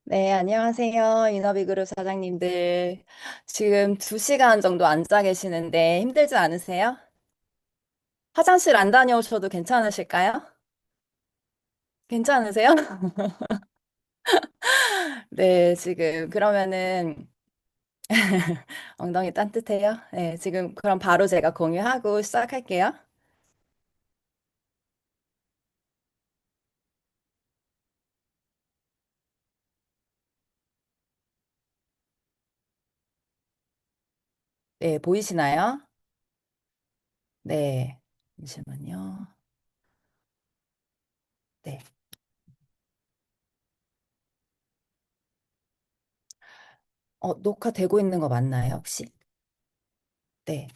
네, 안녕하세요. 이너비그룹 사장님들. 지금 2시간 정도 앉아 계시는데 힘들지 않으세요? 화장실 안 다녀오셔도 괜찮으실까요? 괜찮으세요? 네, 지금 그러면은 엉덩이 따뜻해요? 네, 지금 그럼 바로 제가 공유하고 시작할게요. 네, 보이시나요? 네, 잠시만요. 네. 녹화되고 있는 거 맞나요, 혹시? 네.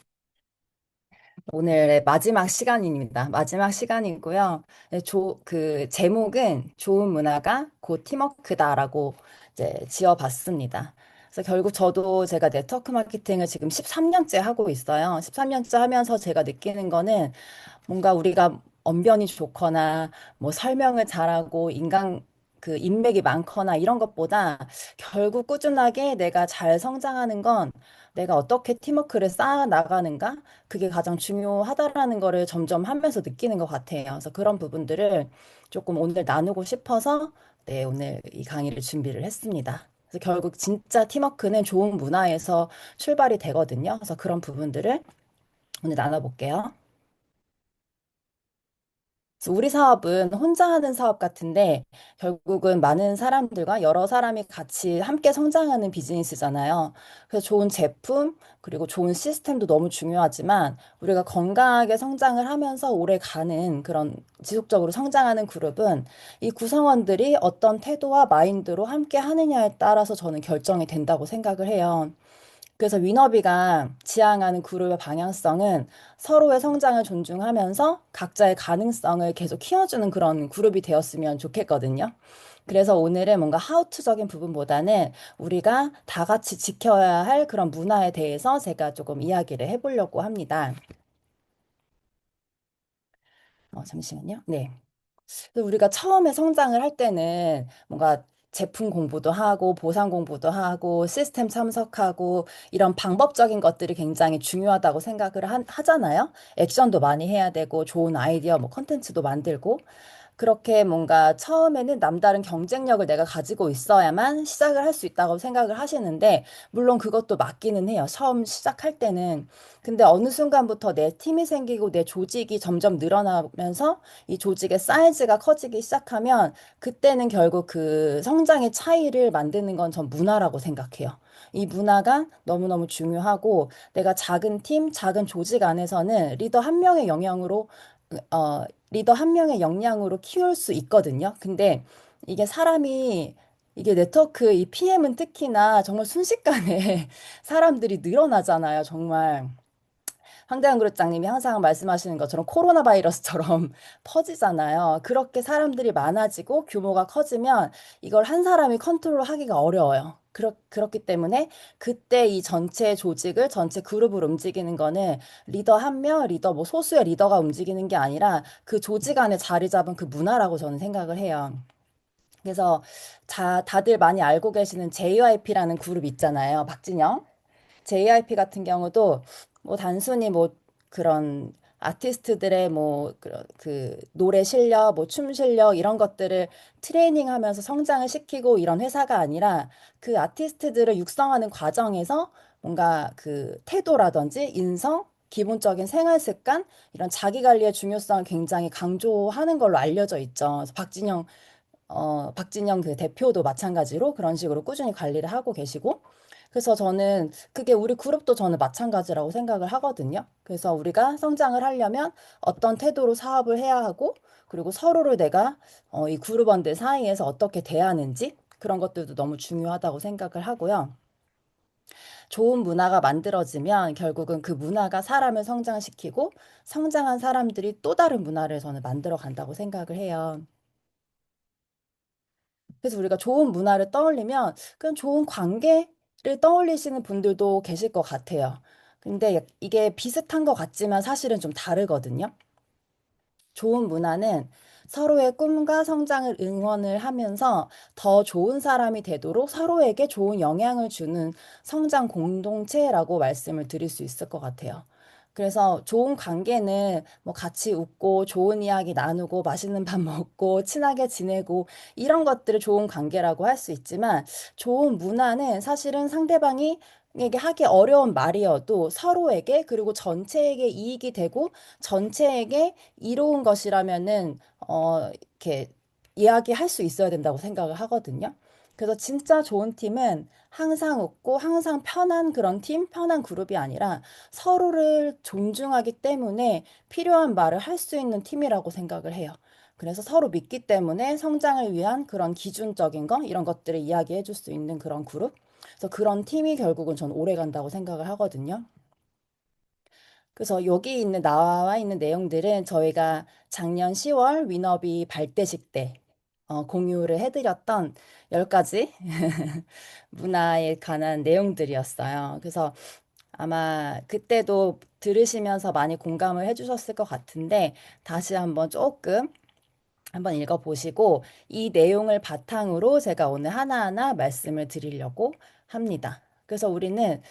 오늘의 마지막 시간입니다. 마지막 시간이고요. 네, 그 제목은 좋은 문화가 곧 팀워크다라고 이제 지어봤습니다. 그래서 결국 저도 제가 네트워크 마케팅을 지금 13년째 하고 있어요. 13년째 하면서 제가 느끼는 거는 뭔가 우리가 언변이 좋거나 뭐 설명을 잘하고 그 인맥이 많거나 이런 것보다 결국 꾸준하게 내가 잘 성장하는 건 내가 어떻게 팀워크를 쌓아 나가는가? 그게 가장 중요하다라는 거를 점점 하면서 느끼는 것 같아요. 그래서 그런 부분들을 조금 오늘 나누고 싶어서 네, 오늘 이 강의를 준비를 했습니다. 그래서 결국 진짜 팀워크는 좋은 문화에서 출발이 되거든요. 그래서 그런 부분들을 오늘 나눠볼게요. 그래서 우리 사업은 혼자 하는 사업 같은데 결국은 많은 사람들과 여러 사람이 같이 함께 성장하는 비즈니스잖아요. 그래서 좋은 제품 그리고 좋은 시스템도 너무 중요하지만 우리가 건강하게 성장을 하면서 오래 가는 그런 지속적으로 성장하는 그룹은 이 구성원들이 어떤 태도와 마인드로 함께 하느냐에 따라서 저는 결정이 된다고 생각을 해요. 그래서 위너비가 지향하는 그룹의 방향성은 서로의 성장을 존중하면서 각자의 가능성을 계속 키워주는 그런 그룹이 되었으면 좋겠거든요. 그래서 오늘은 뭔가 하우투적인 부분보다는 우리가 다 같이 지켜야 할 그런 문화에 대해서 제가 조금 이야기를 해보려고 합니다. 잠시만요. 네. 그래서 우리가 처음에 성장을 할 때는 뭔가 제품 공부도 하고 보상 공부도 하고 시스템 참석하고 이런 방법적인 것들이 굉장히 중요하다고 생각을 하잖아요. 액션도 많이 해야 되고 좋은 아이디어 뭐 컨텐츠도 만들고 그렇게 뭔가 처음에는 남다른 경쟁력을 내가 가지고 있어야만 시작을 할 수 있다고 생각을 하시는데, 물론 그것도 맞기는 해요. 처음 시작할 때는. 근데 어느 순간부터 내 팀이 생기고 내 조직이 점점 늘어나면서 이 조직의 사이즈가 커지기 시작하면, 그때는 결국 그 성장의 차이를 만드는 건 전 문화라고 생각해요. 이 문화가 너무너무 중요하고, 내가 작은 팀, 작은 조직 안에서는 리더 한 명의 영향으로 리더 한 명의 역량으로 키울 수 있거든요. 근데 이게 사람이 이게 네트워크 이 PM은 특히나 정말 순식간에 사람들이 늘어나잖아요. 정말. 황대한 그룹장님이 항상 말씀하시는 것처럼 코로나 바이러스처럼 퍼지잖아요. 그렇게 사람들이 많아지고 규모가 커지면 이걸 한 사람이 컨트롤하기가 어려워요. 그렇기 때문에 그때 이 전체 조직을 전체 그룹을 움직이는 거는 리더 한 명, 리더 뭐 소수의 리더가 움직이는 게 아니라 그 조직 안에 자리 잡은 그 문화라고 저는 생각을 해요. 그래서 다들 많이 알고 계시는 JYP라는 그룹 있잖아요. 박진영. JYP 같은 경우도 뭐 단순히 뭐 그런 아티스트들의 뭐 그 노래 실력, 뭐 춤 실력 이런 것들을 트레이닝하면서 성장을 시키고 이런 회사가 아니라 그 아티스트들을 육성하는 과정에서 뭔가 그 태도라든지 인성, 기본적인 생활 습관 이런 자기 관리의 중요성을 굉장히 강조하는 걸로 알려져 있죠. 그래서 박진영 그 대표도 마찬가지로 그런 식으로 꾸준히 관리를 하고 계시고, 그래서 저는 그게 우리 그룹도 저는 마찬가지라고 생각을 하거든요. 그래서 우리가 성장을 하려면 어떤 태도로 사업을 해야 하고, 그리고 서로를 내가 이 그룹원들 사이에서 어떻게 대하는지 그런 것들도 너무 중요하다고 생각을 하고요. 좋은 문화가 만들어지면 결국은 그 문화가 사람을 성장시키고 성장한 사람들이 또 다른 문화를 저는 만들어 간다고 생각을 해요. 그래서 우리가 좋은 문화를 떠올리면 그냥 좋은 관계를 떠올리시는 분들도 계실 것 같아요. 근데 이게 비슷한 것 같지만 사실은 좀 다르거든요. 좋은 문화는 서로의 꿈과 성장을 응원을 하면서 더 좋은 사람이 되도록 서로에게 좋은 영향을 주는 성장 공동체라고 말씀을 드릴 수 있을 것 같아요. 그래서 좋은 관계는 뭐 같이 웃고 좋은 이야기 나누고 맛있는 밥 먹고 친하게 지내고 이런 것들을 좋은 관계라고 할 수 있지만 좋은 문화는 사실은 상대방이 에게 하기 어려운 말이어도 서로에게 그리고 전체에게 이익이 되고 전체에게 이로운 것이라면은 이렇게 이야기할 수 있어야 된다고 생각을 하거든요. 그래서 진짜 좋은 팀은 항상 웃고 항상 편한 그런 팀, 편한 그룹이 아니라 서로를 존중하기 때문에 필요한 말을 할 수 있는 팀이라고 생각을 해요. 그래서 서로 믿기 때문에 성장을 위한 그런 기준적인 거, 이런 것들을 이야기해 줄 수 있는 그런 그룹. 그래서 그런 팀이 결국은 전 오래 간다고 생각을 하거든요. 그래서 여기 있는 나와 있는 내용들은 저희가 작년 10월 위너비 발대식 때 공유를 해드렸던 10가지 문화에 관한 내용들이었어요. 그래서 아마 그때도 들으시면서 많이 공감을 해주셨을 것 같은데 다시 한번 조금 한번 읽어보시고 이 내용을 바탕으로 제가 오늘 하나하나 말씀을 드리려고 합니다. 그래서 우리는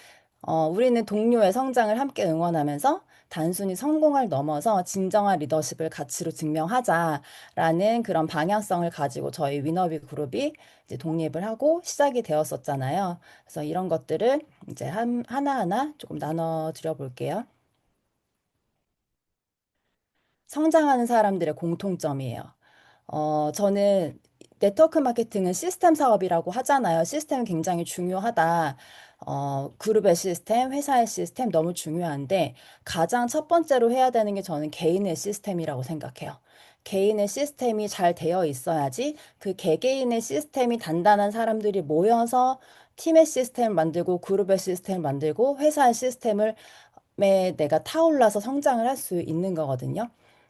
동료의 성장을 함께 응원하면서 단순히 성공을 넘어서 진정한 리더십을 가치로 증명하자라는 그런 방향성을 가지고 저희 위너비 그룹이 이제 독립을 하고 시작이 되었었잖아요. 그래서 이런 것들을 이제 하나하나 조금 나눠 드려 볼게요. 성장하는 사람들의 공통점이에요. 저는 네트워크 마케팅은 시스템 사업이라고 하잖아요. 시스템이 굉장히 중요하다. 그룹의 시스템, 회사의 시스템 너무 중요한데 가장 첫 번째로 해야 되는 게 저는 개인의 시스템이라고 생각해요. 개인의 시스템이 잘 되어 있어야지 그 개개인의 시스템이 단단한 사람들이 모여서 팀의 시스템을 만들고 그룹의 시스템을 만들고 회사의 시스템을 내가 타올라서 성장을 할 수 있는 거거든요.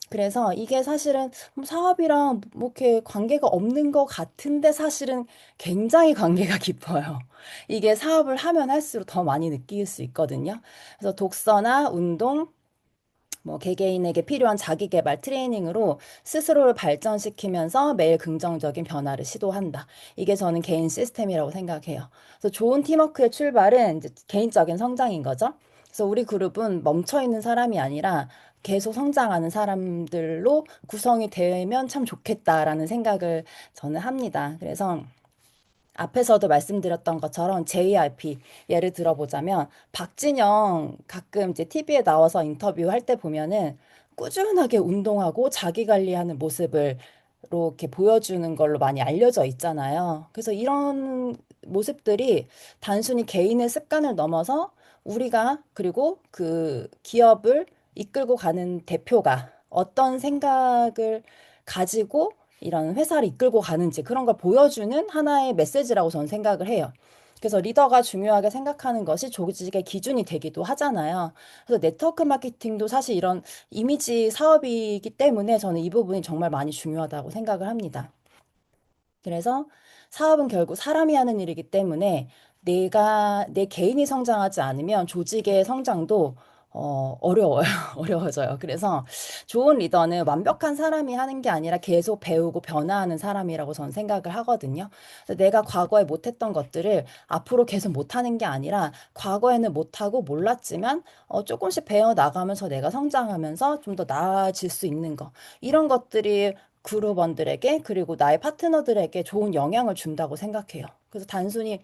그래서 이게 사실은 뭐 사업이랑 뭐 이렇게 관계가 없는 것 같은데 사실은 굉장히 관계가 깊어요. 이게 사업을 하면 할수록 더 많이 느낄 수 있거든요. 그래서 독서나 운동, 뭐 개개인에게 필요한 자기 개발 트레이닝으로 스스로를 발전시키면서 매일 긍정적인 변화를 시도한다. 이게 저는 개인 시스템이라고 생각해요. 그래서 좋은 팀워크의 출발은 이제 개인적인 성장인 거죠. 그래서 우리 그룹은 멈춰 있는 사람이 아니라 계속 성장하는 사람들로 구성이 되면 참 좋겠다라는 생각을 저는 합니다. 그래서 앞에서도 말씀드렸던 것처럼 JRP 예를 들어보자면 박진영 가끔 이제 TV에 나와서 인터뷰할 때 보면은 꾸준하게 운동하고 자기 관리하는 모습을 이렇게 보여주는 걸로 많이 알려져 있잖아요. 그래서 이런 모습들이 단순히 개인의 습관을 넘어서 우리가 그리고 그 기업을 이끌고 가는 대표가 어떤 생각을 가지고 이런 회사를 이끌고 가는지 그런 걸 보여주는 하나의 메시지라고 저는 생각을 해요. 그래서 리더가 중요하게 생각하는 것이 조직의 기준이 되기도 하잖아요. 그래서 네트워크 마케팅도 사실 이런 이미지 사업이기 때문에 저는 이 부분이 정말 많이 중요하다고 생각을 합니다. 그래서 사업은 결국 사람이 하는 일이기 때문에 내 개인이 성장하지 않으면 조직의 성장도 어려워요. 어려워져요. 그래서 좋은 리더는 완벽한 사람이 하는 게 아니라 계속 배우고 변화하는 사람이라고 저는 생각을 하거든요. 그래서 내가 과거에 못했던 것들을 앞으로 계속 못하는 게 아니라 과거에는 못하고 몰랐지만 조금씩 배워 나가면서 내가 성장하면서 좀 더 나아질 수 있는 거. 이런 것들이 그룹원들에게 그리고 나의 파트너들에게 좋은 영향을 준다고 생각해요. 그래서 단순히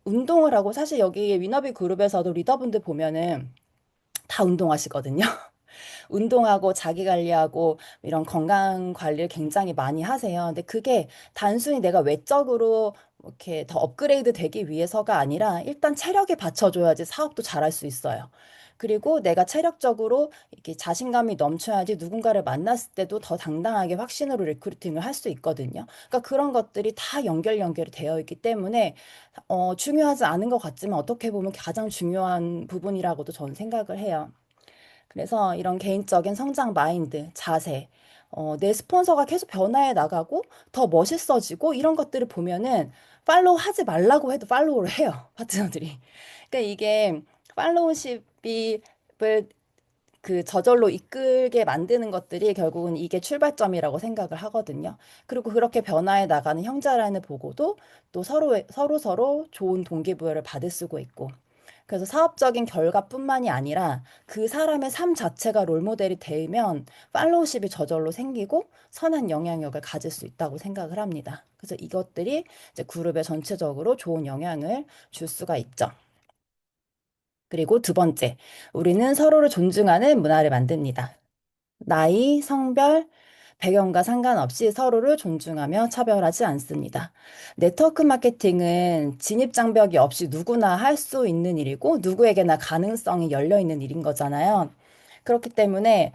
운동을 하고 사실 여기 위너비 그룹에서도 리더분들 보면은 다 운동하시거든요. 운동하고 자기 관리하고 이런 건강 관리를 굉장히 많이 하세요. 근데 그게 단순히 내가 외적으로 이렇게 더 업그레이드 되기 위해서가 아니라 일단 체력이 받쳐줘야지 사업도 잘할 수 있어요. 그리고 내가 체력적으로 이렇게 자신감이 넘쳐야지 누군가를 만났을 때도 더 당당하게 확신으로 리크루팅을 할 수 있거든요. 그러니까 그런 것들이 다 연결이 되어 있기 때문에 중요하지 않은 것 같지만 어떻게 보면 가장 중요한 부분이라고도 저는 생각을 해요. 그래서 이런 개인적인 성장 마인드, 자세, 내 스폰서가 계속 변화해 나가고 더 멋있어지고 이런 것들을 보면은 팔로우 하지 말라고 해도 팔로우를 해요, 파트너들이. 그러니까 이게 팔로우십이 그 저절로 이끌게 만드는 것들이 결국은 이게 출발점이라고 생각을 하거든요. 그리고 그렇게 변화해 나가는 형제라인을 보고도 또 서로 좋은 동기부여를 받을 수가 있고. 그래서 사업적인 결과뿐만이 아니라 그 사람의 삶 자체가 롤모델이 되면 팔로우십이 저절로 생기고 선한 영향력을 가질 수 있다고 생각을 합니다. 그래서 이것들이 이제 그룹에 전체적으로 좋은 영향을 줄 수가 있죠. 그리고 두 번째, 우리는 서로를 존중하는 문화를 만듭니다. 나이, 성별, 배경과 상관없이 서로를 존중하며 차별하지 않습니다. 네트워크 마케팅은 진입장벽이 없이 누구나 할 수 있는 일이고 누구에게나 가능성이 열려 있는 일인 거잖아요. 그렇기 때문에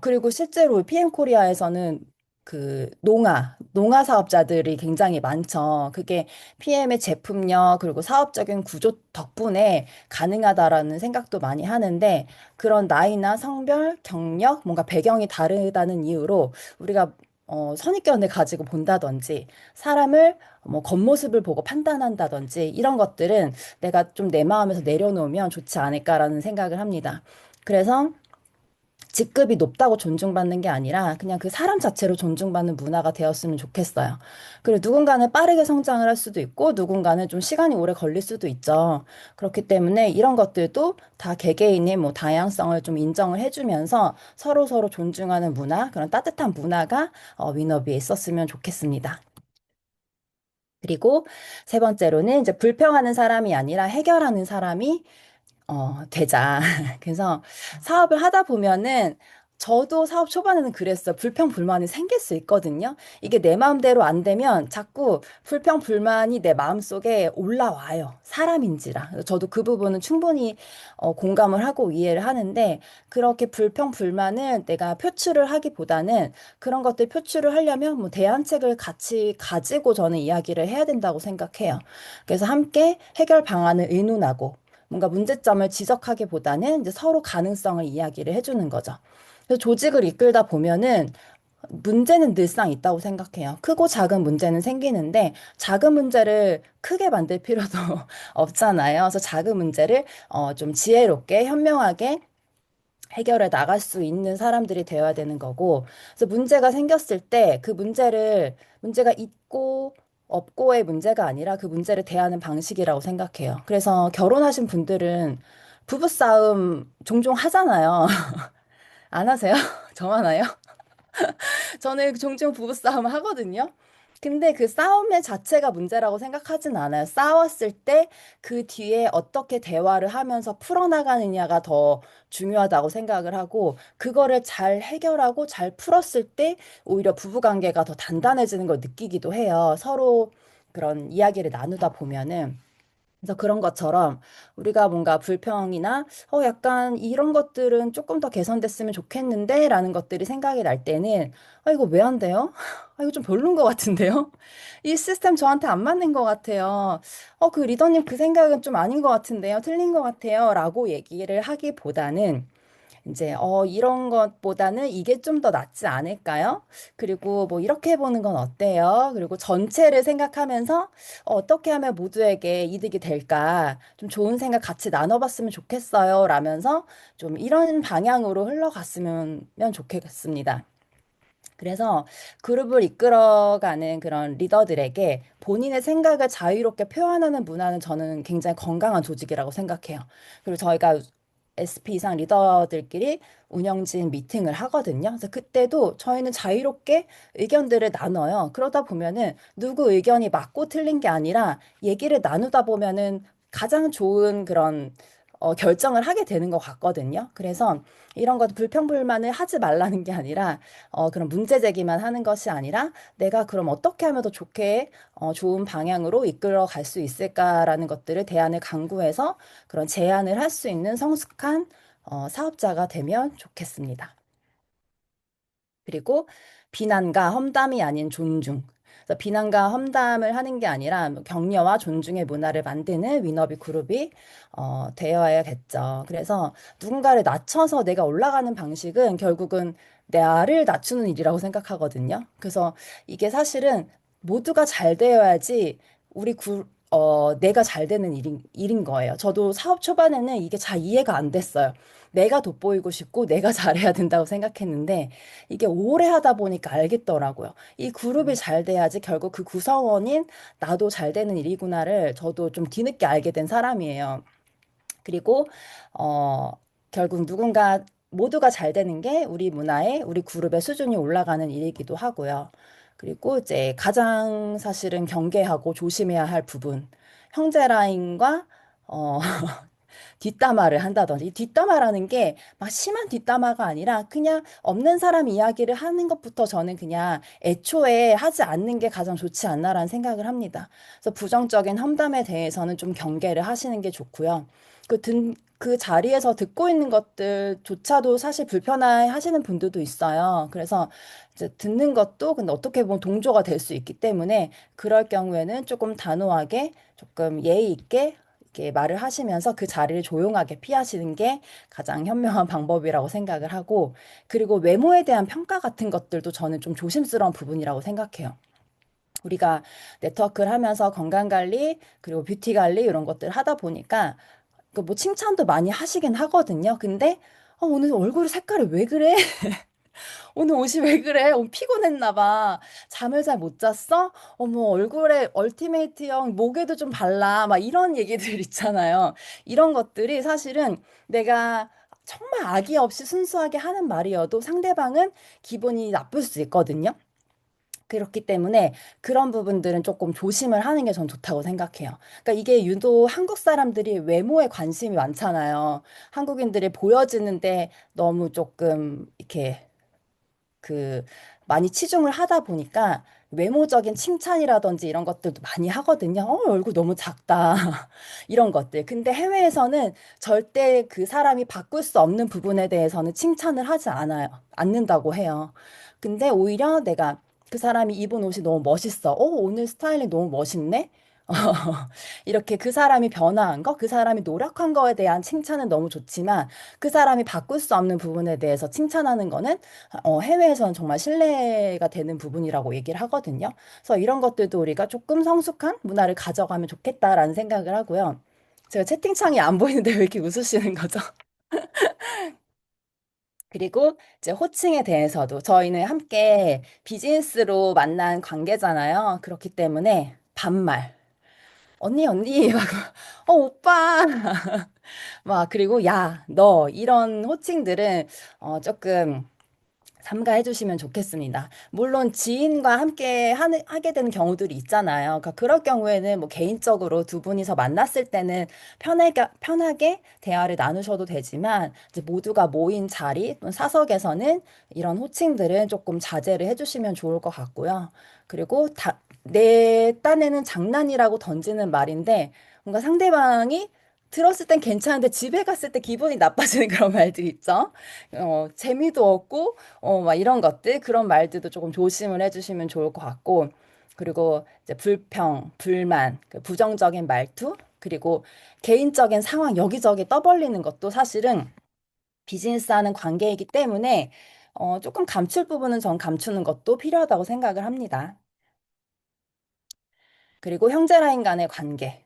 그리고 실제로 PM 코리아에서는 그 농아 사업자들이 굉장히 많죠. 그게 PM의 제품력 그리고 사업적인 구조 덕분에 가능하다라는 생각도 많이 하는데 그런 나이나 성별, 경력, 뭔가 배경이 다르다는 이유로 우리가 선입견을 가지고 본다든지 사람을 뭐 겉모습을 보고 판단한다든지 이런 것들은 내가 좀 내 마음에서 내려놓으면 좋지 않을까라는 생각을 합니다. 그래서 직급이 높다고 존중받는 게 아니라 그냥 그 사람 자체로 존중받는 문화가 되었으면 좋겠어요. 그리고 누군가는 빠르게 성장을 할 수도 있고 누군가는 좀 시간이 오래 걸릴 수도 있죠. 그렇기 때문에 이런 것들도 다 개개인의 뭐 다양성을 좀 인정을 해주면서 서로 존중하는 문화, 그런 따뜻한 문화가 위너비에 있었으면 좋겠습니다. 그리고 세 번째로는 이제 불평하는 사람이 아니라 해결하는 사람이 되자. 그래서 사업을 하다 보면은 저도 사업 초반에는 그랬어요. 불평, 불만이 생길 수 있거든요. 이게 내 마음대로 안 되면 자꾸 불평, 불만이 내 마음속에 올라와요. 사람인지라. 그래서 저도 그 부분은 충분히 공감을 하고 이해를 하는데 그렇게 불평, 불만을 내가 표출을 하기보다는 그런 것들 표출을 하려면 뭐 대안책을 같이 가지고 저는 이야기를 해야 된다고 생각해요. 그래서 함께 해결 방안을 의논하고 뭔가 문제점을 지적하기보다는 이제 서로 가능성을 이야기를 해주는 거죠. 그래서 조직을 이끌다 보면은 문제는 늘상 있다고 생각해요. 크고 작은 문제는 생기는데 작은 문제를 크게 만들 필요도 없잖아요. 그래서 작은 문제를 좀 지혜롭게 현명하게 해결해 나갈 수 있는 사람들이 되어야 되는 거고, 그래서 문제가 생겼을 때 그 문제가 있고 없고의 문제가 아니라 그 문제를 대하는 방식이라고 생각해요. 그래서 결혼하신 분들은 부부싸움 종종 하잖아요. 안 하세요? 저만 하요? 저는 종종 부부싸움 하거든요. 근데 그 싸움의 자체가 문제라고 생각하진 않아요. 싸웠을 때 그 뒤에 어떻게 대화를 하면서 풀어나가느냐가 더 중요하다고 생각을 하고, 그거를 잘 해결하고 잘 풀었을 때 오히려 부부관계가 더 단단해지는 걸 느끼기도 해요. 서로 그런 이야기를 나누다 보면은. 그래서 그런 것처럼 우리가 뭔가 불평이나 약간 이런 것들은 조금 더 개선됐으면 좋겠는데 라는 것들이 생각이 날 때는 이거 왜 안 돼요? 이거 좀 별론 것 같은데요? 이 시스템 저한테 안 맞는 것 같아요. 그 리더님 그 생각은 좀 아닌 것 같은데요? 틀린 것 같아요. 라고 얘기를 하기보다는 이제 이런 것보다는 이게 좀 더 낫지 않을까요? 그리고 뭐 이렇게 해보는 건 어때요? 그리고 전체를 생각하면서 어떻게 하면 모두에게 이득이 될까? 좀 좋은 생각 같이 나눠봤으면 좋겠어요. 라면서 좀 이런 방향으로 흘러갔으면 좋겠습니다. 그래서 그룹을 이끌어가는 그런 리더들에게 본인의 생각을 자유롭게 표현하는 문화는 저는 굉장히 건강한 조직이라고 생각해요. 그리고 저희가 SP 이상 리더들끼리 운영진 미팅을 하거든요. 그래서 그때도 저희는 자유롭게 의견들을 나눠요. 그러다 보면은 누구 의견이 맞고 틀린 게 아니라 얘기를 나누다 보면은 가장 좋은 그런 결정을 하게 되는 것 같거든요. 그래서 이런 것 불평불만을 하지 말라는 게 아니라 그런 문제 제기만 하는 것이 아니라 내가 그럼 어떻게 하면 더 좋게 좋은 방향으로 이끌어 갈 수 있을까라는 것들을 대안을 강구해서 그런 제안을 할 수 있는 성숙한 사업자가 되면 좋겠습니다. 그리고 비난과 험담이 아닌 존중. 그래서 비난과 험담을 하는 게 아니라 뭐 격려와 존중의 문화를 만드는 위너비 그룹이 되어야겠죠. 그래서 누군가를 낮춰서 내가 올라가는 방식은 결국은 나를 낮추는 일이라고 생각하거든요. 그래서 이게 사실은 모두가 잘 되어야지 우리 내가 잘 되는 일인 거예요. 저도 사업 초반에는 이게 잘 이해가 안 됐어요. 내가 돋보이고 싶고 내가 잘해야 된다고 생각했는데 이게 오래 하다 보니까 알겠더라고요. 이 그룹이 잘 돼야지 결국 그 구성원인 나도 잘 되는 일이구나를 저도 좀 뒤늦게 알게 된 사람이에요. 그리고 어, 결국 누군가 모두가 잘 되는 게 우리 문화의 우리 그룹의 수준이 올라가는 일이기도 하고요. 그리고 이제 가장 사실은 경계하고 조심해야 할 부분, 형제 라인과 어, 뒷담화를 한다든지, 이 뒷담화라는 게 막 심한 뒷담화가 아니라 그냥 없는 사람 이야기를 하는 것부터 저는 그냥 애초에 하지 않는 게 가장 좋지 않나라는 생각을 합니다. 그래서 부정적인 험담에 대해서는 좀 경계를 하시는 게 좋고요. 그 자리에서 듣고 있는 것들조차도 사실 불편해 하시는 분들도 있어요. 그래서 이제 듣는 것도 근데 어떻게 보면 동조가 될 수 있기 때문에 그럴 경우에는 조금 단호하게 조금 예의 있게 이렇게 말을 하시면서 그 자리를 조용하게 피하시는 게 가장 현명한 방법이라고 생각을 하고, 그리고 외모에 대한 평가 같은 것들도 저는 좀 조심스러운 부분이라고 생각해요. 우리가 네트워크를 하면서 건강 관리, 그리고 뷰티 관리 이런 것들 하다 보니까 그 뭐 칭찬도 많이 하시긴 하거든요. 근데 오늘 얼굴 색깔이 왜 그래? 오늘 옷이 왜 그래? 오늘 피곤했나 봐. 잠을 잘 못 잤어? 어머, 얼굴에 얼티메이트형 목에도 좀 발라. 막 이런 얘기들 있잖아요. 이런 것들이 사실은 내가 정말 악의 없이 순수하게 하는 말이어도 상대방은 기분이 나쁠 수 있거든요. 그렇기 때문에 그런 부분들은 조금 조심을 하는 게 전 좋다고 생각해요. 그러니까 이게 유독 한국 사람들이 외모에 관심이 많잖아요. 한국인들이 보여지는데 너무 조금 이렇게 그 많이 치중을 하다 보니까 외모적인 칭찬이라든지 이런 것들도 많이 하거든요. 얼굴 너무 작다. 이런 것들. 근데 해외에서는 절대 그 사람이 바꿀 수 없는 부분에 대해서는 칭찬을 하지 않는다고 해요. 근데 오히려 내가 그 사람이 입은 옷이 너무 멋있어. 오늘 스타일링 너무 멋있네? 이렇게 그 사람이 변화한 거, 그 사람이 노력한 거에 대한 칭찬은 너무 좋지만 그 사람이 바꿀 수 없는 부분에 대해서 칭찬하는 거는 해외에서는 정말 신뢰가 되는 부분이라고 얘기를 하거든요. 그래서 이런 것들도 우리가 조금 성숙한 문화를 가져가면 좋겠다라는 생각을 하고요. 제가 채팅창이 안 보이는데 왜 이렇게 웃으시는 거죠? 그리고 이제 호칭에 대해서도 저희는 함께 비즈니스로 만난 관계잖아요. 그렇기 때문에 반말. 언니, 언니, 막, 오빠. 막, 그리고 야, 너, 이런 호칭들은, 조금, 삼가해 주시면 좋겠습니다. 물론 지인과 함께 하게 되는 경우들이 있잖아요. 그러니까 그럴 경우에는 뭐 개인적으로 두 분이서 만났을 때는 편하게 대화를 나누셔도 되지만 이제 모두가 모인 자리 또는 사석에서는 이런 호칭들은 조금 자제를 해주시면 좋을 것 같고요. 그리고 내 딴에는 장난이라고 던지는 말인데 뭔가 상대방이 들었을 땐 괜찮은데 집에 갔을 때 기분이 나빠지는 그런 말들 있죠. 재미도 없고 막 이런 것들, 그런 말들도 조금 조심을 해주시면 좋을 것 같고, 그리고 이제 불평, 불만, 그 부정적인 말투, 그리고 개인적인 상황 여기저기 떠벌리는 것도 사실은 비즈니스 하는 관계이기 때문에 조금 감출 부분은 전 감추는 것도 필요하다고 생각을 합니다. 그리고 형제 라인 간의 관계.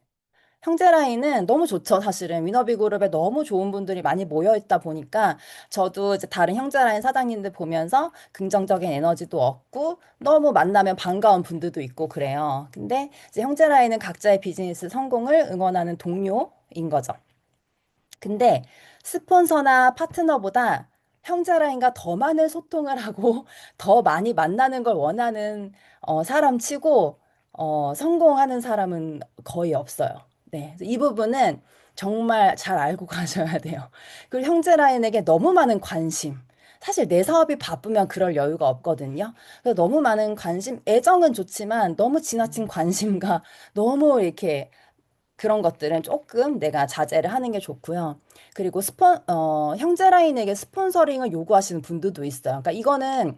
형제 라인은 너무 좋죠, 사실은. 위너비 그룹에 너무 좋은 분들이 많이 모여 있다 보니까 저도 이제 다른 형제 라인 사장님들 보면서 긍정적인 에너지도 얻고 너무 만나면 반가운 분들도 있고 그래요. 근데 이제 형제 라인은 각자의 비즈니스 성공을 응원하는 동료인 거죠. 근데 스폰서나 파트너보다 형제라인과 더 많은 소통을 하고 더 많이 만나는 걸 원하는 사람 치고 성공하는 사람은 거의 없어요. 네. 그래서 이 부분은 정말 잘 알고 가셔야 돼요. 그리고 형제라인에게 너무 많은 관심. 사실 내 사업이 바쁘면 그럴 여유가 없거든요. 그래서 너무 많은 관심, 애정은 좋지만 너무 지나친 관심과 너무 이렇게 그런 것들은 조금 내가 자제를 하는 게 좋고요. 그리고 형제 라인에게 스폰서링을 요구하시는 분들도 있어요. 그러니까 이거는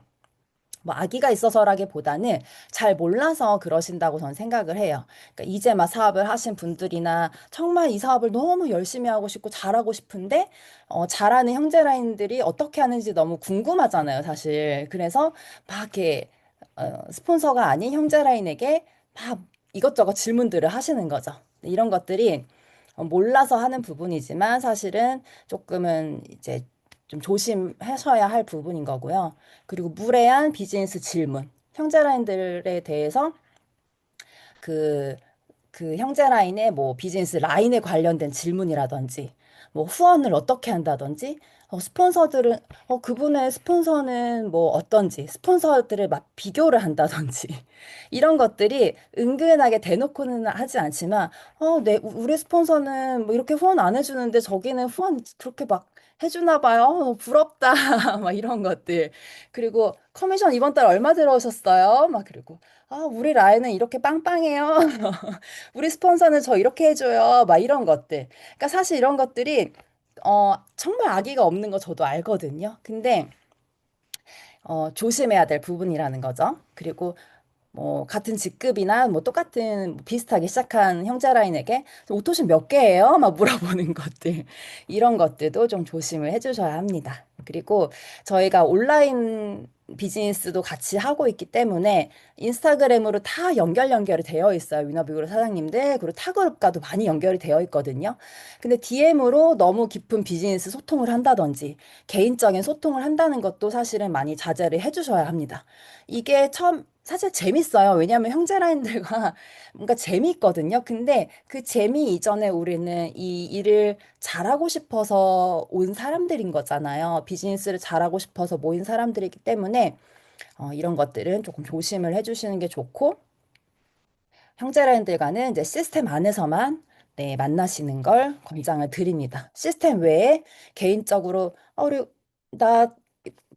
뭐 악의가 있어서라기보다는 잘 몰라서 그러신다고 저는 생각을 해요. 그러니까 이제 막 사업을 하신 분들이나 정말 이 사업을 너무 열심히 하고 싶고 잘하고 싶은데 잘하는 형제 라인들이 어떻게 하는지 너무 궁금하잖아요, 사실. 그래서 막 이렇게 스폰서가 아닌 형제 라인에게 막 이것저것 질문들을 하시는 거죠. 이런 것들이 몰라서 하는 부분이지만 사실은 조금은 이제 좀 조심하셔야 할 부분인 거고요. 그리고 무례한 비즈니스 질문. 형제라인들에 대해서 그 형제 라인의 뭐 비즈니스 라인에 관련된 질문이라든지 뭐 후원을 어떻게 한다든지 스폰서들은 그분의 스폰서는 뭐 어떤지 스폰서들을 막 비교를 한다든지 이런 것들이 은근하게 대놓고는 하지 않지만 우리 스폰서는 뭐 이렇게 후원 안 해주는데 저기는 후원 그렇게 막 해주나 봐요. 부럽다. 막 이런 것들. 그리고 커미션 이번 달 얼마 들어오셨어요? 막 그리고 우리 라인은 이렇게 빵빵해요. 우리 스폰서는 저 이렇게 해줘요. 막 이런 것들. 그러니까 사실 이런 것들이 정말 악의가 없는 거 저도 알거든요. 근데 조심해야 될 부분이라는 거죠. 그리고 뭐 같은 직급이나 뭐 똑같은 뭐 비슷하게 시작한 형제라인에게 옷토신 몇 개예요? 막 물어보는 것들. 이런 것들도 좀 조심을 해주셔야 합니다. 그리고 저희가 온라인 비즈니스도 같이 하고 있기 때문에 인스타그램으로 다 연결이 되어 있어요. 위너비그룹 사장님들. 그리고 타그룹과도 많이 연결이 되어 있거든요. 근데 DM으로 너무 깊은 비즈니스 소통을 한다든지 개인적인 소통을 한다는 것도 사실은 많이 자제를 해주셔야 합니다. 이게 처음 사실 재밌어요. 왜냐하면 형제라인들과 뭔가 재미있거든요. 근데 그 재미 이전에 우리는 이 일을 잘하고 싶어서 온 사람들인 거잖아요. 비즈니스를 잘하고 싶어서 모인 사람들이기 때문에 이런 것들은 조금 조심을 해주시는 게 좋고 형제라인들과는 이제 시스템 안에서만 네, 만나시는 걸 권장을 드립니다. 시스템 외에 개인적으로 우리 나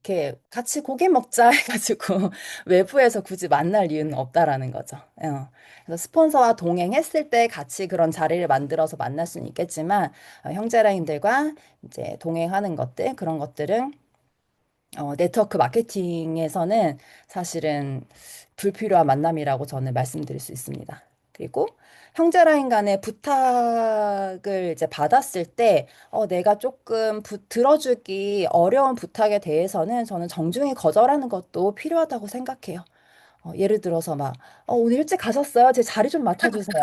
이렇게 같이 고기 먹자 해가지고 외부에서 굳이 만날 이유는 없다라는 거죠. 그래서 스폰서와 동행했을 때 같이 그런 자리를 만들어서 만날 수는 있겠지만 형제라인들과 이제 동행하는 것들 그런 것들은 네트워크 마케팅에서는 사실은 불필요한 만남이라고 저는 말씀드릴 수 있습니다. 그리고 형제라인 간의 부탁을 이제 받았을 때, 내가 조금 들어주기 어려운 부탁에 대해서는 저는 정중히 거절하는 것도 필요하다고 생각해요. 예를 들어서 막, 오늘 일찍 가셨어요? 제 자리 좀 맡아주세요.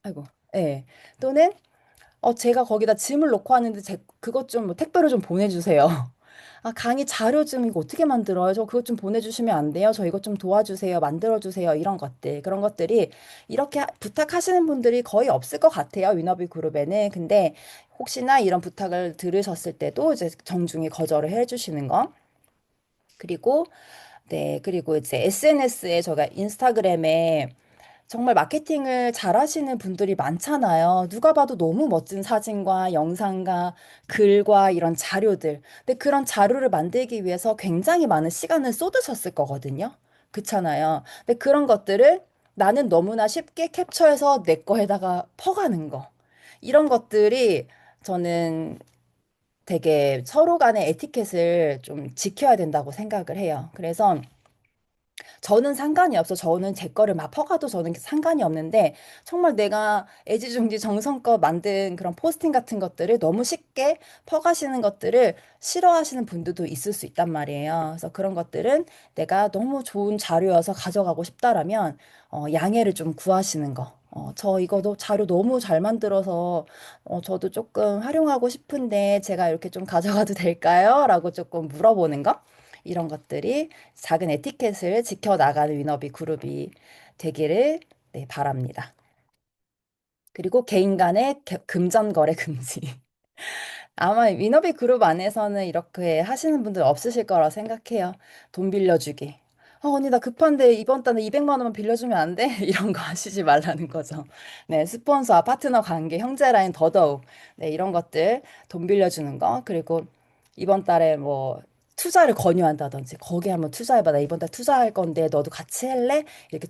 아이고, 예. 또는 제가 거기다 짐을 놓고 왔는데 그것 좀 뭐 택배로 좀 보내주세요. 강의 자료 좀 이거 어떻게 만들어요? 저 그것 좀 보내주시면 안 돼요? 저 이것 좀 도와주세요. 만들어주세요. 이런 것들. 그런 것들이 이렇게 부탁하시는 분들이 거의 없을 것 같아요. 위너비 그룹에는. 근데 혹시나 이런 부탁을 들으셨을 때도 이제 정중히 거절을 해주시는 거. 그리고 네, 그리고 이제 SNS에 제가 인스타그램에 정말 마케팅을 잘하시는 분들이 많잖아요. 누가 봐도 너무 멋진 사진과 영상과 글과 이런 자료들. 근데 그런 자료를 만들기 위해서 굉장히 많은 시간을 쏟으셨을 거거든요. 그렇잖아요. 근데 그런 것들을 나는 너무나 쉽게 캡처해서 내 거에다가 퍼가는 거. 이런 것들이 저는 되게 서로 간의 에티켓을 좀 지켜야 된다고 생각을 해요. 그래서 저는 상관이 없어. 저는 제 거를 막 퍼가도 저는 상관이 없는데 정말 내가 애지중지 정성껏 만든 그런 포스팅 같은 것들을 너무 쉽게 퍼가시는 것들을 싫어하시는 분들도 있을 수 있단 말이에요. 그래서 그런 것들은 내가 너무 좋은 자료여서 가져가고 싶다라면 양해를 좀 구하시는 거. 저 이거 자료 너무 잘 만들어서 저도 조금 활용하고 싶은데 제가 이렇게 좀 가져가도 될까요? 라고 조금 물어보는 거. 이런 것들이 작은 에티켓을 지켜나가는 위너비 그룹이 되기를 네, 바랍니다. 그리고 개인 간의 금전 거래 금지. 아마 위너비 그룹 안에서는 이렇게 하시는 분들 없으실 거라 생각해요. 돈 빌려주기. 언니, 나 급한데 이번 달에 200만 원만 빌려주면 안 돼? 이런 거 하시지 말라는 거죠. 네, 스폰서와 파트너 관계, 형제 라인 더더욱. 네, 이런 것들 돈 빌려주는 거. 그리고 이번 달에 뭐 투자를 권유한다든지 거기 한번 투자해봐. 나 이번 달 투자할 건데 너도 같이 할래? 이렇게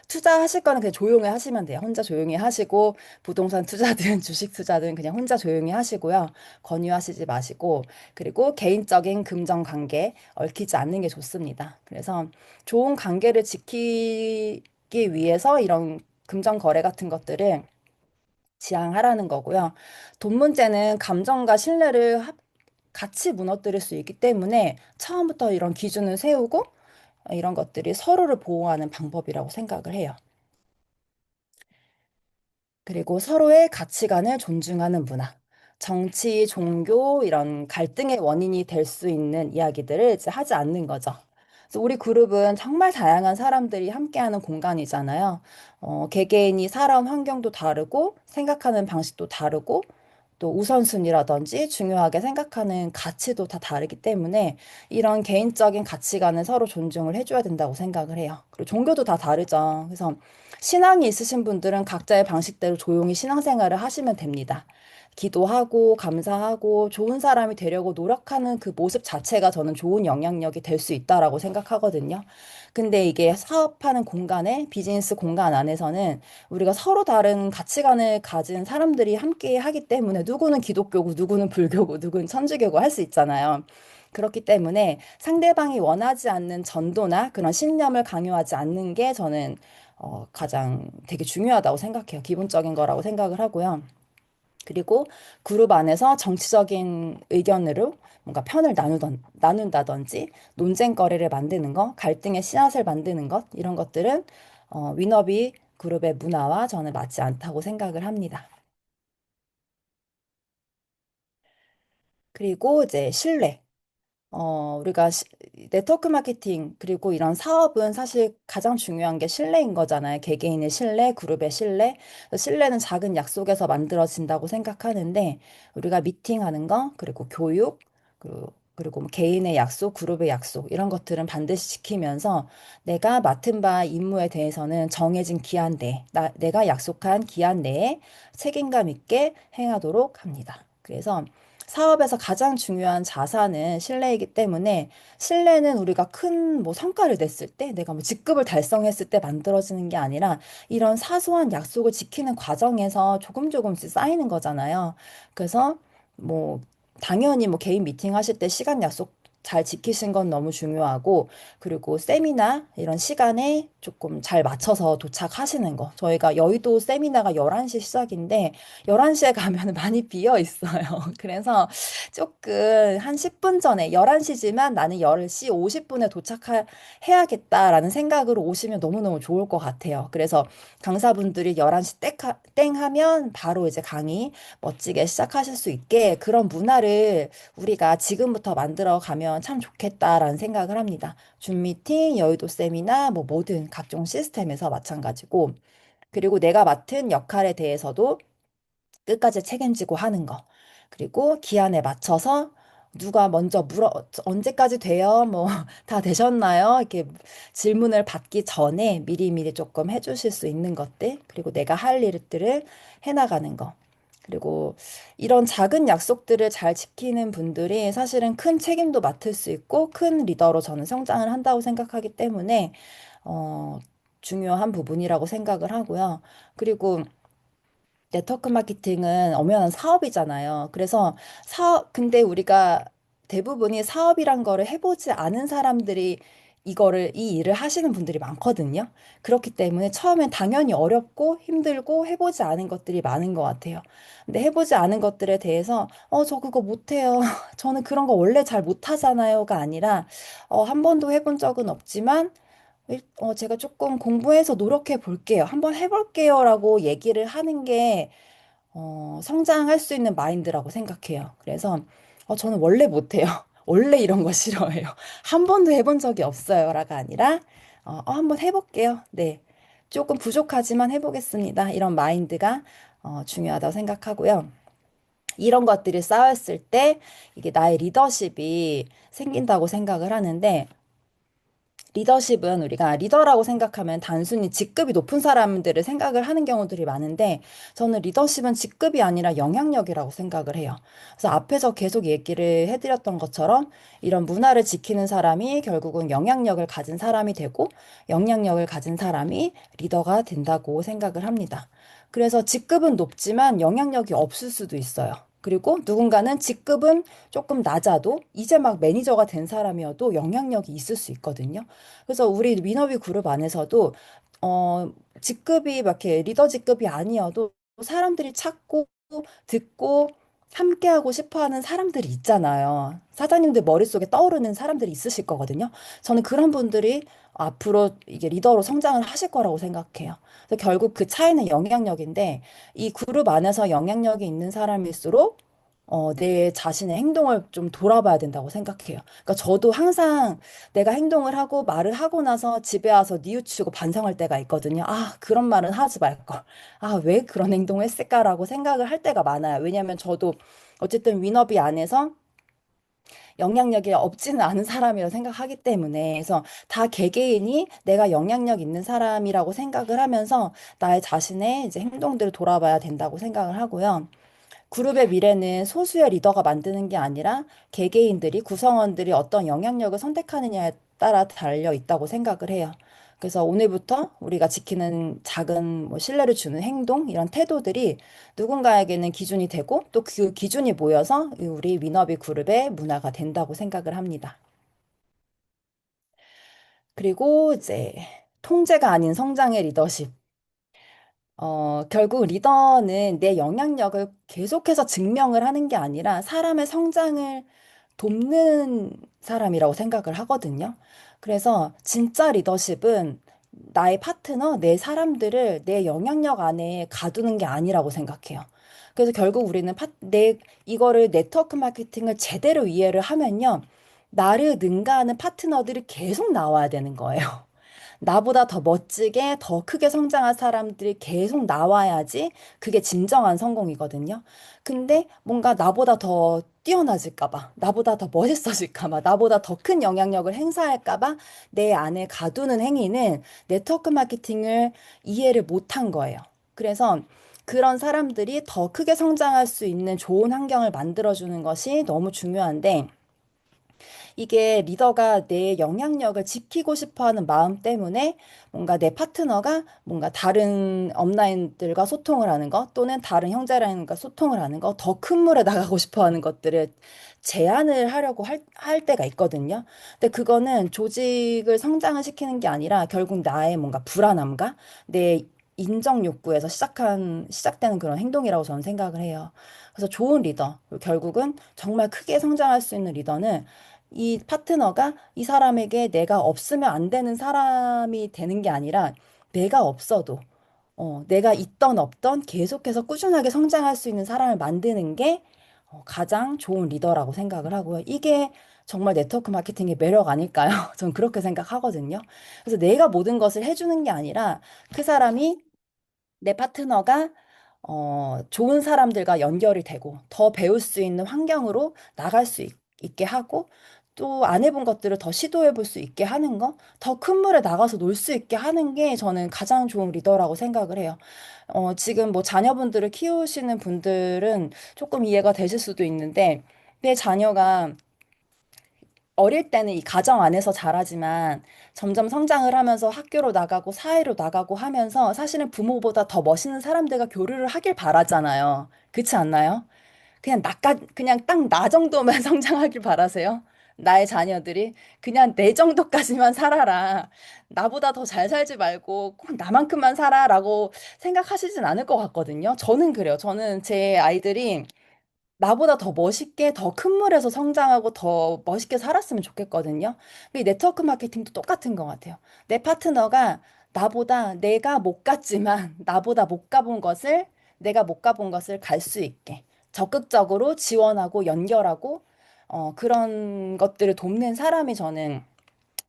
투자하실 거는 그냥 조용히 하시면 돼요. 혼자 조용히 하시고 부동산 투자든 주식 투자든 그냥 혼자 조용히 하시고요. 권유하시지 마시고, 그리고 개인적인 금전 관계 얽히지 않는 게 좋습니다. 그래서 좋은 관계를 지키기 위해서 이런 금전 거래 같은 것들을 지향하라는 거고요. 돈 문제는 감정과 신뢰를 같이 무너뜨릴 수 있기 때문에 처음부터 이런 기준을 세우고 이런 것들이 서로를 보호하는 방법이라고 생각을 해요. 그리고 서로의 가치관을 존중하는 문화. 정치, 종교, 이런 갈등의 원인이 될 수 있는 이야기들을 이제 하지 않는 거죠. 그래서 우리 그룹은 정말 다양한 사람들이 함께하는 공간이잖아요. 개개인이 살아온 환경도 다르고, 생각하는 방식도 다르고, 또 우선순위라든지 중요하게 생각하는 가치도 다 다르기 때문에 이런 개인적인 가치관은 서로 존중을 해줘야 된다고 생각을 해요. 그리고 종교도 다 다르죠. 그래서 신앙이 있으신 분들은 각자의 방식대로 조용히 신앙생활을 하시면 됩니다. 기도하고 감사하고 좋은 사람이 되려고 노력하는 그 모습 자체가 저는 좋은 영향력이 될 수 있다라고 생각하거든요. 근데 이게 사업하는 공간에 비즈니스 공간 안에서는 우리가 서로 다른 가치관을 가진 사람들이 함께 하기 때문에 누구는 기독교고 누구는 불교고 누구는 천주교고 할 수 있잖아요. 그렇기 때문에 상대방이 원하지 않는 전도나 그런 신념을 강요하지 않는 게 저는 가장 되게 중요하다고 생각해요. 기본적인 거라고 생각을 하고요. 그리고 그룹 안에서 정치적인 의견으로 뭔가 편을 나눈다든지 논쟁거리를 만드는 것, 갈등의 씨앗을 만드는 것, 이런 것들은 위너비 그룹의 문화와 저는 맞지 않다고 생각을 합니다. 그리고 이제 신뢰. 우리가 네트워크 마케팅, 그리고 이런 사업은 사실 가장 중요한 게 신뢰인 거잖아요. 개개인의 신뢰, 그룹의 신뢰. 신뢰는 작은 약속에서 만들어진다고 생각하는데, 우리가 미팅하는 거, 그리고 교육, 그리고 뭐 개인의 약속, 그룹의 약속, 이런 것들은 반드시 지키면서 내가 맡은 바 임무에 대해서는 정해진 기한 내에, 내가 약속한 기한 내에 책임감 있게 행하도록 합니다. 그래서 사업에서 가장 중요한 자산은 신뢰이기 때문에 신뢰는 우리가 큰 뭐 성과를 냈을 때 내가 뭐 직급을 달성했을 때 만들어지는 게 아니라 이런 사소한 약속을 지키는 과정에서 조금 조금씩 쌓이는 거잖아요. 그래서 뭐 당연히 뭐 개인 미팅 하실 때 시간 약속 잘 지키신 건 너무 중요하고 그리고 세미나 이런 시간에 조금 잘 맞춰서 도착하시는 거. 저희가 여의도 세미나가 11시 시작인데 11시에 가면 많이 비어 있어요. 그래서 조금 한 10분 전에 11시지만 나는 10시 50분에 도착해야겠다라는 생각으로 오시면 너무너무 좋을 것 같아요. 그래서 강사분들이 11시 땡 하면 바로 이제 강의 멋지게 시작하실 수 있게 그런 문화를 우리가 지금부터 만들어 가면 참 좋겠다라는 생각을 합니다. 줌 미팅, 여의도 세미나, 뭐 모든 각종 시스템에서 마찬가지고 그리고 내가 맡은 역할에 대해서도 끝까지 책임지고 하는 거. 그리고 기한에 맞춰서 누가 먼저 언제까지 돼요? 뭐, 다 되셨나요? 이렇게 질문을 받기 전에 미리미리 조금 해주실 수 있는 것들, 그리고 내가 할 일들을 해나가는 거. 그리고 이런 작은 약속들을 잘 지키는 분들이 사실은 큰 책임도 맡을 수 있고 큰 리더로 저는 성장을 한다고 생각하기 때문에, 어, 중요한 부분이라고 생각을 하고요. 그리고 네트워크 마케팅은 엄연한 사업이잖아요. 그래서 근데 우리가 대부분이 사업이란 거를 해보지 않은 사람들이 이 일을 하시는 분들이 많거든요. 그렇기 때문에 처음엔 당연히 어렵고 힘들고 해보지 않은 것들이 많은 것 같아요. 근데 해보지 않은 것들에 대해서, 저 그거 못해요. 저는 그런 거 원래 잘 못하잖아요가 아니라, 한 번도 해본 적은 없지만, 제가 조금 공부해서 노력해 볼게요. 한번 해볼게요라고 얘기를 하는 게 성장할 수 있는 마인드라고 생각해요. 그래서 저는 원래 못해요. 원래 이런 거 싫어해요. 한 번도 해본 적이 없어요라가 아니라 한번 해볼게요. 네. 조금 부족하지만 해보겠습니다. 이런 마인드가 중요하다고 생각하고요. 이런 것들이 쌓였을 때 이게 나의 리더십이 생긴다고 생각을 하는데 리더십은 우리가 리더라고 생각하면 단순히 직급이 높은 사람들을 생각을 하는 경우들이 많은데 저는 리더십은 직급이 아니라 영향력이라고 생각을 해요. 그래서 앞에서 계속 얘기를 해드렸던 것처럼 이런 문화를 지키는 사람이 결국은 영향력을 가진 사람이 되고 영향력을 가진 사람이 리더가 된다고 생각을 합니다. 그래서 직급은 높지만 영향력이 없을 수도 있어요. 그리고 누군가는 직급은 조금 낮아도 이제 막 매니저가 된 사람이어도 영향력이 있을 수 있거든요. 그래서 우리 위너비 그룹 안에서도 어 직급이 막 이렇게 리더 직급이 아니어도 사람들이 찾고 듣고 함께하고 싶어하는 사람들이 있잖아요. 사장님들 머릿속에 떠오르는 사람들이 있으실 거거든요. 저는 그런 분들이 앞으로 이게 리더로 성장을 하실 거라고 생각해요. 그래서 결국 그 차이는 영향력인데 이 그룹 안에서 영향력이 있는 사람일수록 내 자신의 행동을 좀 돌아봐야 된다고 생각해요. 그러니까 저도 항상 내가 행동을 하고 말을 하고 나서 집에 와서 뉘우치고 반성할 때가 있거든요. 아, 그런 말은 하지 말걸. 아, 왜 그런 행동을 했을까라고 생각을 할 때가 많아요. 왜냐하면 저도 어쨌든 위너비 안에서 영향력이 없지는 않은 사람이라고 생각하기 때문에 그래서 다 개개인이 내가 영향력 있는 사람이라고 생각을 하면서 나의 자신의 이제 행동들을 돌아봐야 된다고 생각을 하고요. 그룹의 미래는 소수의 리더가 만드는 게 아니라 개개인들이 구성원들이 어떤 영향력을 선택하느냐에 따라 달려 있다고 생각을 해요. 그래서 오늘부터 우리가 지키는 작은 뭐 신뢰를 주는 행동, 이런 태도들이 누군가에게는 기준이 되고 또 그 기준이 모여서 우리 위너비 그룹의 문화가 된다고 생각을 합니다. 그리고 이제 통제가 아닌 성장의 리더십. 결국 리더는 내 영향력을 계속해서 증명을 하는 게 아니라 사람의 성장을 돕는 사람이라고 생각을 하거든요. 그래서 진짜 리더십은 나의 파트너, 내 사람들을 내 영향력 안에 가두는 게 아니라고 생각해요. 그래서 결국 우리는 이거를 네트워크 마케팅을 제대로 이해를 하면요. 나를 능가하는 파트너들이 계속 나와야 되는 거예요. 나보다 더 멋지게 더 크게 성장한 사람들이 계속 나와야지 그게 진정한 성공이거든요. 근데 뭔가 나보다 더 뛰어나질까 봐, 나보다 더 멋있어질까 봐, 나보다 더 큰 영향력을 행사할까 봐 내 안에 가두는 행위는 네트워크 마케팅을 이해를 못한 거예요. 그래서 그런 사람들이 더 크게 성장할 수 있는 좋은 환경을 만들어주는 것이 너무 중요한데, 이게 리더가 내 영향력을 지키고 싶어 하는 마음 때문에 뭔가 내 파트너가 뭔가 다른 업라인들과 소통을 하는 것 또는 다른 형제라인과 소통을 하는 것, 더 큰 물에 나가고 싶어 하는 것들을 제한을 하려고 할 때가 있거든요. 근데 그거는 조직을 성장을 시키는 게 아니라 결국 나의 뭔가 불안함과 내 인정 욕구에서 시작되는 그런 행동이라고 저는 생각을 해요. 그래서 좋은 리더, 그리고 결국은 정말 크게 성장할 수 있는 리더는 이 파트너가 이 사람에게 내가 없으면 안 되는 사람이 되는 게 아니라 내가 없어도 내가 있던 없던 계속해서 꾸준하게 성장할 수 있는 사람을 만드는 게 가장 좋은 리더라고 생각을 하고요. 이게 정말 네트워크 마케팅의 매력 아닐까요? 전 그렇게 생각하거든요. 그래서 내가 모든 것을 해주는 게 아니라 그 사람이 내 파트너가 좋은 사람들과 연결이 되고 더 배울 수 있는 환경으로 나갈 수 있게 하고 또 안 해본 것들을 더 시도해 볼 수 있게 하는 거, 더 큰 물에 나가서 놀 수 있게 하는 게 저는 가장 좋은 리더라고 생각을 해요. 지금 뭐 자녀분들을 키우시는 분들은 조금 이해가 되실 수도 있는데 내 자녀가 어릴 때는 이 가정 안에서 자라지만 점점 성장을 하면서 학교로 나가고 사회로 나가고 하면서 사실은 부모보다 더 멋있는 사람들과 교류를 하길 바라잖아요. 그렇지 않나요? 그냥 딱 나 정도만 성장하길 바라세요. 나의 자녀들이 그냥 내 정도까지만 살아라. 나보다 더 잘 살지 말고 꼭 나만큼만 살아라고 생각하시진 않을 것 같거든요. 저는 그래요. 저는 제 아이들이 나보다 더 멋있게 더 큰 물에서 성장하고 더 멋있게 살았으면 좋겠거든요. 이 네트워크 마케팅도 똑같은 것 같아요. 내 파트너가 나보다 내가 못 갔지만 나보다 못 가본 것을 내가 못 가본 것을 갈 수 있게 적극적으로 지원하고 연결하고 그런 것들을 돕는 사람이 저는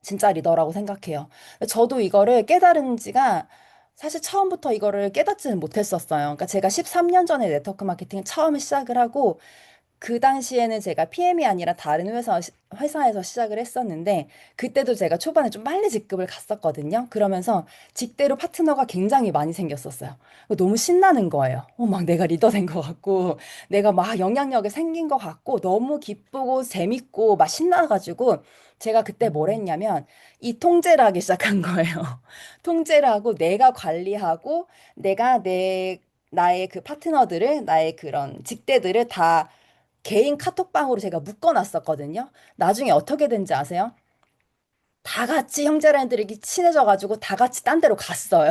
진짜 리더라고 생각해요. 저도 이거를 깨달은 지가 사실 처음부터 이거를 깨닫지는 못했었어요. 그러니까 제가 13년 전에 네트워크 마케팅을 처음 시작을 하고 그 당시에는 제가 PM이 아니라 다른 회사에서 시작을 했었는데, 그때도 제가 초반에 좀 빨리 직급을 갔었거든요. 그러면서 직대로 파트너가 굉장히 많이 생겼었어요. 너무 신나는 거예요. 막 내가 리더 된 것 같고, 내가 막 영향력이 생긴 것 같고, 너무 기쁘고 재밌고 막 신나가지고, 제가 그때 뭘 했냐면, 이 통제를 하기 시작한 거예요. 통제를 하고, 내가 관리하고, 나의 그 파트너들을, 나의 그런 직대들을 다 개인 카톡방으로 제가 묶어놨었거든요. 나중에 어떻게 된지 아세요? 다 같이 형제라인들이 친해져가지고 다 같이 딴 데로 갔어요.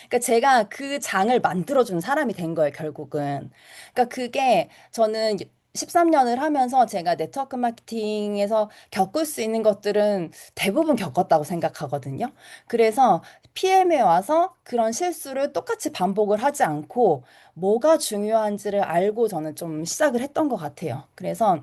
그러니까 제가 그 장을 만들어준 사람이 된 거예요, 결국은. 그러니까 그게 저는 13년을 하면서 제가 네트워크 마케팅에서 겪을 수 있는 것들은 대부분 겪었다고 생각하거든요. 그래서 PM에 와서 그런 실수를 똑같이 반복을 하지 않고 뭐가 중요한지를 알고 저는 좀 시작을 했던 것 같아요. 그래서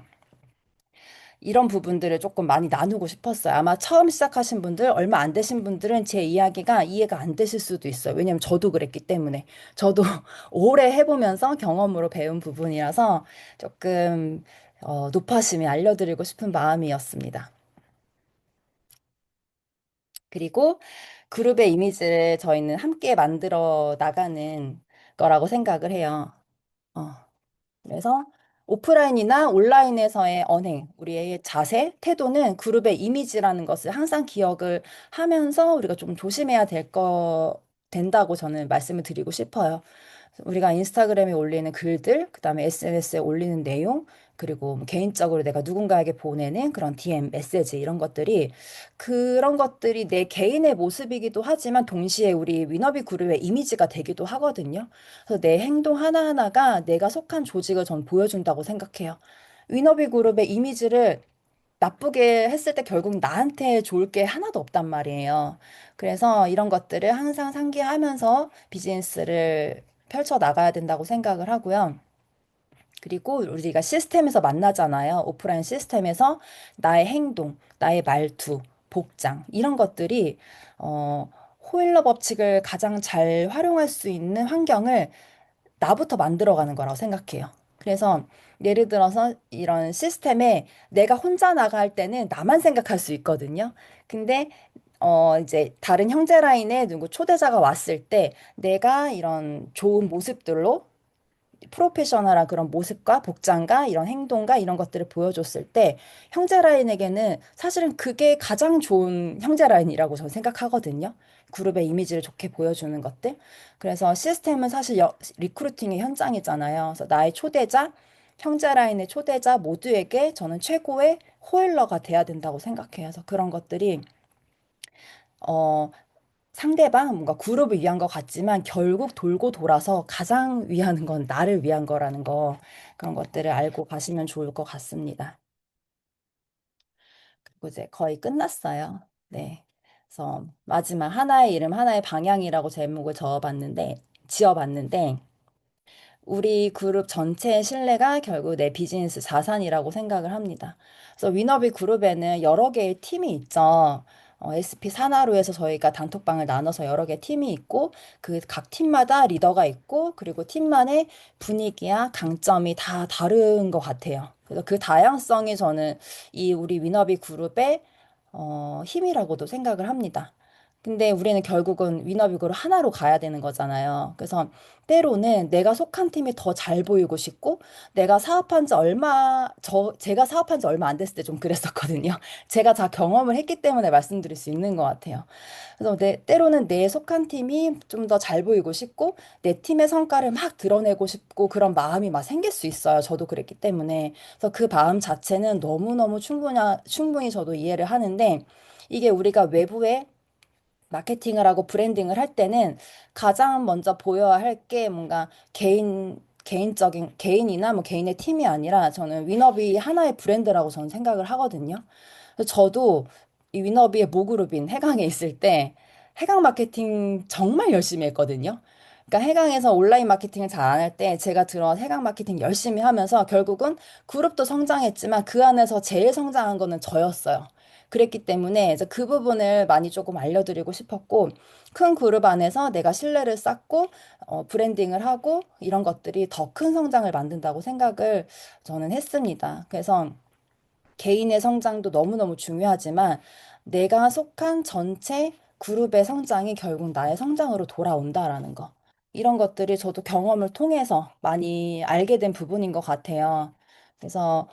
이런 부분들을 조금 많이 나누고 싶었어요. 아마 처음 시작하신 분들, 얼마 안 되신 분들은 제 이야기가 이해가 안 되실 수도 있어요. 왜냐면 저도 그랬기 때문에. 저도 오래 해보면서 경험으로 배운 부분이라서 조금 높아심에 알려드리고 싶은 마음이었습니다. 그리고 그룹의 이미지를 저희는 함께 만들어 나가는 거라고 생각을 해요. 어. 그래서 오프라인이나 온라인에서의 언행, 우리의 자세, 태도는 그룹의 이미지라는 것을 항상 기억을 하면서 우리가 좀 조심해야 된다고 저는 말씀을 드리고 싶어요. 우리가 인스타그램에 올리는 글들, 그다음에 SNS에 올리는 내용, 그리고 뭐 개인적으로 내가 누군가에게 보내는 그런 DM 메시지 이런 것들이 그런 것들이 내 개인의 모습이기도 하지만 동시에 우리 위너비 그룹의 이미지가 되기도 하거든요. 그래서 내 행동 하나하나가 내가 속한 조직을 전 보여준다고 생각해요. 위너비 그룹의 이미지를 나쁘게 했을 때 결국 나한테 좋을 게 하나도 없단 말이에요. 그래서 이런 것들을 항상 상기하면서 비즈니스를 펼쳐 나가야 된다고 생각을 하고요. 그리고 우리가 시스템에서 만나잖아요. 오프라인 시스템에서 나의 행동, 나의 말투, 복장, 이런 것들이, 어, 호일러 법칙을 가장 잘 활용할 수 있는 환경을 나부터 만들어가는 거라고 생각해요. 그래서 예를 들어서 이런 시스템에 내가 혼자 나갈 때는 나만 생각할 수 있거든요. 근데 이제 다른 형제 라인에 누구 초대자가 왔을 때 내가 이런 좋은 모습들로 프로페셔널한 그런 모습과 복장과 이런 행동과 이런 것들을 보여줬을 때 형제 라인에게는 사실은 그게 가장 좋은 형제 라인이라고 저는 생각하거든요. 그룹의 이미지를 좋게 보여주는 것들. 그래서 시스템은 사실 리크루팅의 현장이잖아요. 그래서 나의 초대자, 형제 라인의 초대자 모두에게 저는 최고의 호일러가 돼야 된다고 생각해요. 그래서 그런 것들이 어, 상대방 뭔가 그룹을 위한 것 같지만 결국 돌고 돌아서 가장 위하는 건 나를 위한 거라는 거 그런 것들을 알고 가시면 좋을 것 같습니다. 그리고 이제 거의 끝났어요. 네. 그래서 마지막 하나의 이름 하나의 방향이라고 제목을 지어봤는데 우리 그룹 전체의 신뢰가 결국 내 비즈니스 자산이라고 생각을 합니다. 그래서 위너비 그룹에는 여러 개의 팀이 있죠. SP 산하로에서 저희가 단톡방을 나눠서 여러 개 팀이 있고 그 각 팀마다 리더가 있고 그리고 팀만의 분위기와 강점이 다 다른 것 같아요. 그래서 그 다양성이 저는 이 우리 위너비 그룹의 힘이라고도 생각을 합니다. 근데 우리는 결국은 위너비그룹 하나로 가야 되는 거잖아요. 그래서 때로는 내가 속한 팀이 더 잘 보이고 싶고, 제가 사업한 지 얼마 안 됐을 때 좀 그랬었거든요. 제가 다 경험을 했기 때문에 말씀드릴 수 있는 것 같아요. 그래서 때로는 내 속한 팀이 좀 더 잘 보이고 싶고, 내 팀의 성과를 막 드러내고 싶고, 그런 마음이 막 생길 수 있어요. 저도 그랬기 때문에. 그래서 그 마음 자체는 너무너무 충분히 저도 이해를 하는데, 이게 우리가 외부에 마케팅을 하고 브랜딩을 할 때는 가장 먼저 보여야 할 게 뭔가 개인적인, 개인이나 뭐 개인의 팀이 아니라 저는 위너비 하나의 브랜드라고 저는 생각을 하거든요. 그래서 저도 이 위너비의 모그룹인 해강에 있을 때 해강 마케팅 정말 열심히 했거든요. 그러니까 해강에서 온라인 마케팅을 잘 안 할 때 제가 들어와서 해강 마케팅 열심히 하면서 결국은 그룹도 성장했지만 그 안에서 제일 성장한 거는 저였어요. 그랬기 때문에 이제 그 부분을 많이 조금 알려드리고 싶었고, 큰 그룹 안에서 내가 신뢰를 쌓고, 브랜딩을 하고, 이런 것들이 더 큰 성장을 만든다고 생각을 저는 했습니다. 그래서 개인의 성장도 너무너무 중요하지만, 내가 속한 전체 그룹의 성장이 결국 나의 성장으로 돌아온다라는 거. 이런 것들이 저도 경험을 통해서 많이 알게 된 부분인 것 같아요. 그래서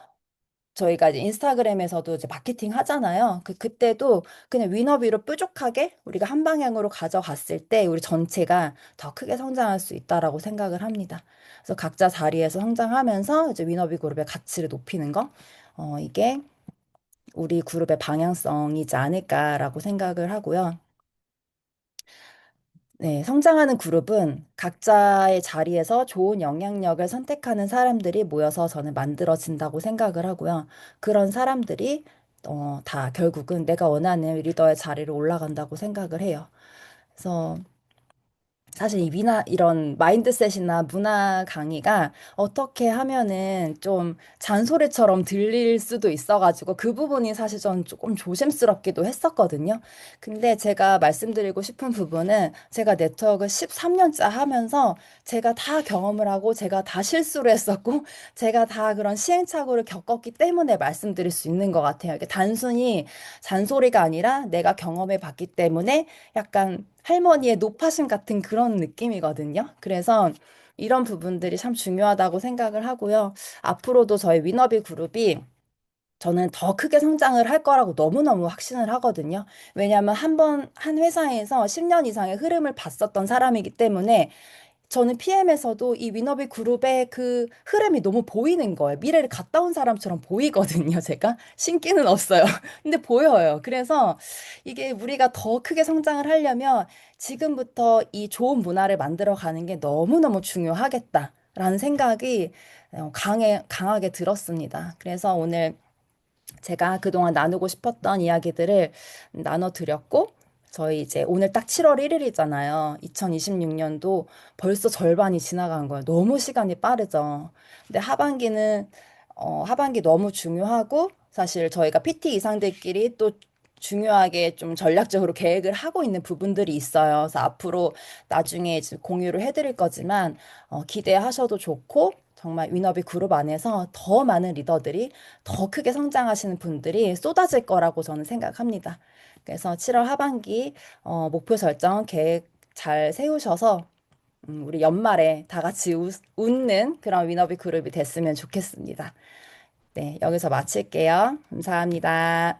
저희가 이제 인스타그램에서도 이제 마케팅 하잖아요. 그때도 그냥 위너비로 뾰족하게 우리가 한 방향으로 가져갔을 때 우리 전체가 더 크게 성장할 수 있다라고 생각을 합니다. 그래서 각자 자리에서 성장하면서 이제 위너비 그룹의 가치를 높이는 거, 이게 우리 그룹의 방향성이지 않을까라고 생각을 하고요. 네, 성장하는 그룹은 각자의 자리에서 좋은 영향력을 선택하는 사람들이 모여서 저는 만들어진다고 생각을 하고요. 그런 사람들이 다 결국은 내가 원하는 리더의 자리로 올라간다고 생각을 해요. 그래서 사실 이런 마인드셋이나 문화 강의가 어떻게 하면은 좀 잔소리처럼 들릴 수도 있어가지고 그 부분이 사실 전 조금 조심스럽기도 했었거든요. 근데 제가 말씀드리고 싶은 부분은 제가 네트워크 13년째 하면서 제가 다 경험을 하고 제가 다 실수를 했었고 제가 다 그런 시행착오를 겪었기 때문에 말씀드릴 수 있는 것 같아요. 이게 단순히 잔소리가 아니라 내가 경험해 봤기 때문에 약간 할머니의 노파심 같은 그런 느낌이거든요. 그래서 이런 부분들이 참 중요하다고 생각을 하고요. 앞으로도 저희 위너비 그룹이 저는 더 크게 성장을 할 거라고 너무너무 확신을 하거든요. 왜냐하면 한 회사에서 10년 이상의 흐름을 봤었던 사람이기 때문에 저는 PM에서도 이 위너비 그룹의 그 흐름이 너무 보이는 거예요. 미래를 갔다 온 사람처럼 보이거든요, 제가. 신기는 없어요. 근데 보여요. 그래서 이게 우리가 더 크게 성장을 하려면 지금부터 이 좋은 문화를 만들어 가는 게 너무너무 중요하겠다라는 생각이 강하게 들었습니다. 그래서 오늘 제가 그동안 나누고 싶었던 이야기들을 나눠드렸고, 저희 이제 오늘 딱 7월 1일이잖아요. 2026년도 벌써 절반이 지나간 거예요. 너무 시간이 빠르죠. 근데 하반기 너무 중요하고, 사실 저희가 PT 이상들끼리 또 중요하게 좀 전략적으로 계획을 하고 있는 부분들이 있어요. 그래서 앞으로 나중에 이제 공유를 해드릴 거지만, 기대하셔도 좋고, 정말 위너비 그룹 안에서 더 많은 리더들이 더 크게 성장하시는 분들이 쏟아질 거라고 저는 생각합니다. 그래서 7월 하반기 목표 설정 계획 잘 세우셔서 우리 연말에 다 같이 웃는 그런 위너비 그룹이 됐으면 좋겠습니다. 네, 여기서 마칠게요. 감사합니다.